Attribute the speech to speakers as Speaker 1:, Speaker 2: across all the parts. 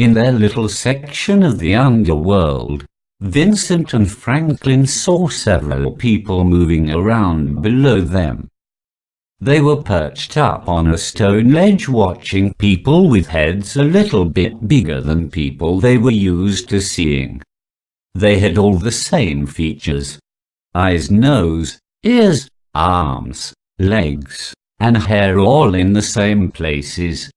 Speaker 1: In their little section of the underworld, Vincent and Franklin saw several people moving around below them. They were perched up on a stone ledge watching people with heads a little bit bigger than people they were used to seeing. They had all the same features: eyes, nose, ears, arms, legs, and hair, all in the same places.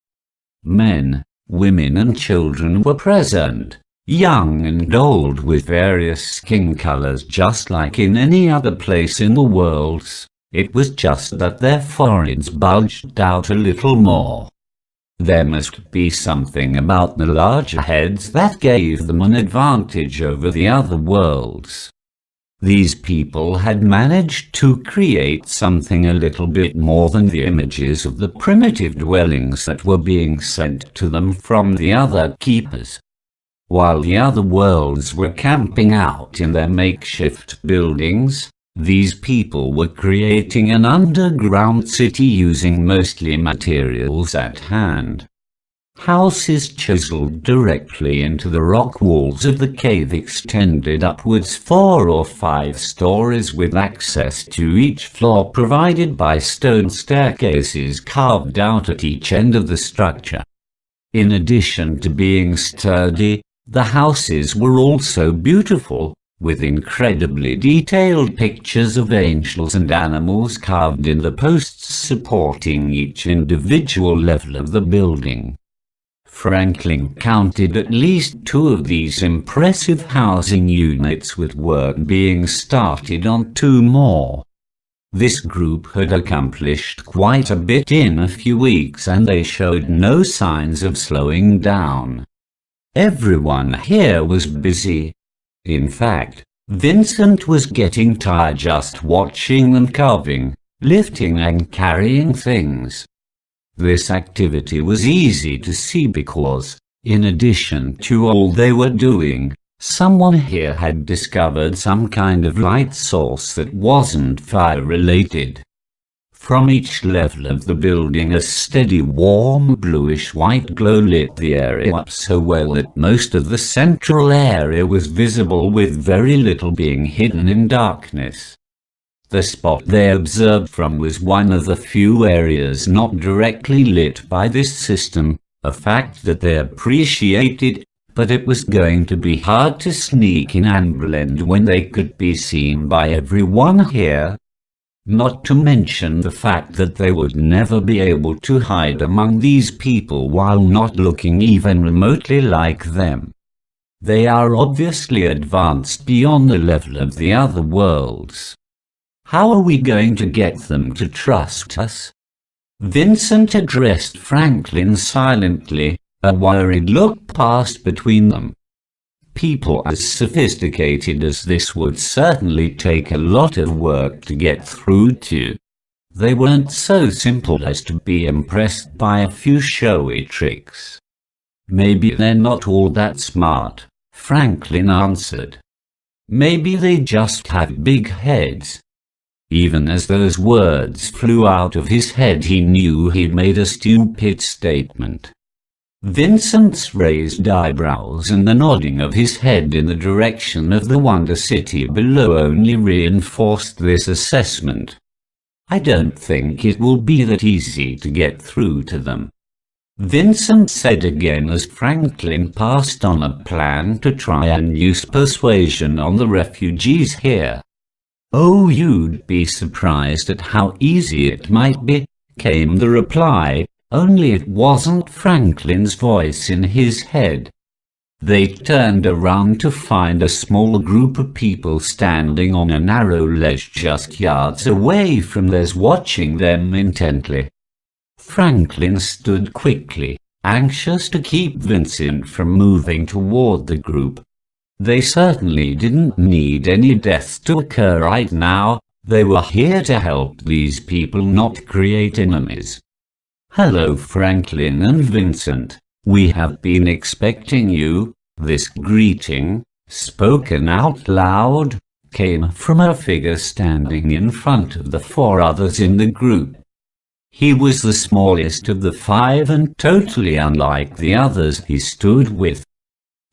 Speaker 1: Men, women and children were present, young and old, with various skin colors, just like in any other place in the world. It was just that their foreheads bulged out a little more. There must be something about the larger heads that gave them an advantage over the other worlds. These people had managed to create something a little bit more than the images of the primitive dwellings that were being sent to them from the other keepers. While the other worlds were camping out in their makeshift buildings, these people were creating an underground city using mostly materials at hand. Houses chiseled directly into the rock walls of the cave extended upwards 4 or 5 stories, with access to each floor provided by stone staircases carved out at each end of the structure. In addition to being sturdy, the houses were also beautiful, with incredibly detailed pictures of angels and animals carved in the posts supporting each individual level of the building. Franklin counted at least 2 of these impressive housing units, with work being started on 2 more. This group had accomplished quite a bit in a few weeks, and they showed no signs of slowing down. Everyone here was busy. In fact, Vincent was getting tired just watching them carving, lifting and carrying things. This activity was easy to see because, in addition to all they were doing, someone here had discovered some kind of light source that wasn't fire-related. From each level of the building, a steady, warm, bluish-white glow lit the area up so well that most of the central area was visible, with very little being hidden in darkness. The spot they observed from was one of the few areas not directly lit by this system, a fact that they appreciated, but it was going to be hard to sneak in and blend when they could be seen by everyone here. Not to mention the fact that they would never be able to hide among these people while not looking even remotely like them. They are obviously advanced beyond the level of the other worlds. How are we going to get them to trust us? Vincent addressed Franklin silently, a worried look passed between them. People as sophisticated as this would certainly take a lot of work to get through to. They weren't so simple as to be impressed by a few showy tricks. Maybe they're not all that smart, Franklin answered. Maybe they just have big heads. Even as those words flew out of his head, he knew he'd made a stupid statement. Vincent's raised eyebrows and the nodding of his head in the direction of the Wonder City below only reinforced this assessment. I don't think it will be that easy to get through to them, Vincent said again as Franklin passed on a plan to try and use persuasion on the refugees here. Oh, you'd be surprised at how easy it might be, came the reply, only it wasn't Franklin's voice in his head. They turned around to find a small group of people standing on a narrow ledge just yards away from theirs, watching them intently. Franklin stood quickly, anxious to keep Vincent from moving toward the group. They certainly didn't need any deaths to occur right now. They were here to help these people, not create enemies. Hello, Franklin and Vincent. We have been expecting you. This greeting, spoken out loud, came from a figure standing in front of the 4 others in the group. He was the smallest of the 5 and totally unlike the others he stood with.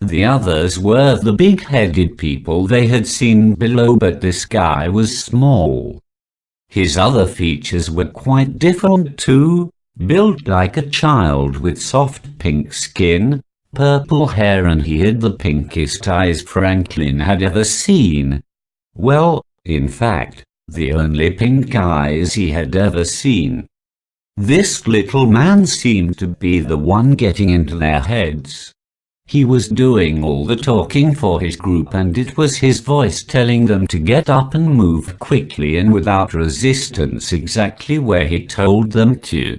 Speaker 1: The others were the big-headed people they had seen below, but this guy was small. His other features were quite different too, built like a child with soft pink skin, purple hair, and he had the pinkest eyes Franklin had ever seen. Well, in fact, the only pink eyes he had ever seen. This little man seemed to be the one getting into their heads. He was doing all the talking for his group, and it was his voice telling them to get up and move quickly and without resistance exactly where he told them to.